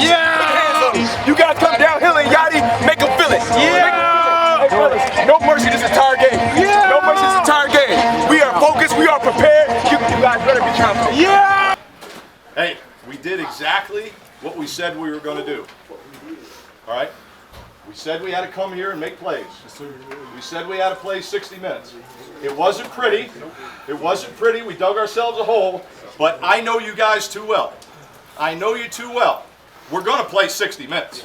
Yeah. Put your hands on them. You guys come downhill and Yachty, make them feel it. Yeah. Hey, fellas, no mercy this entire game. Yeah. No mercy this entire game. We are focused. We are prepared. You guys better be confident. Yeah. Hey, we did exactly what we said we were going to do. All right? We said we had to come here and make plays. We said we had to play 60 minutes. It wasn't pretty. It wasn't pretty. We dug ourselves a hole. But I know you guys too well. I know you too well. We're going to play 60 minutes.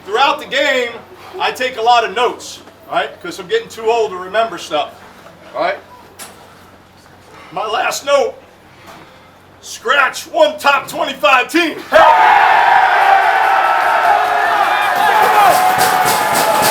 Throughout the game, I take a lot of notes, all right? Because I'm getting too old to remember stuff, all right? My last note, scratch one top 25 team.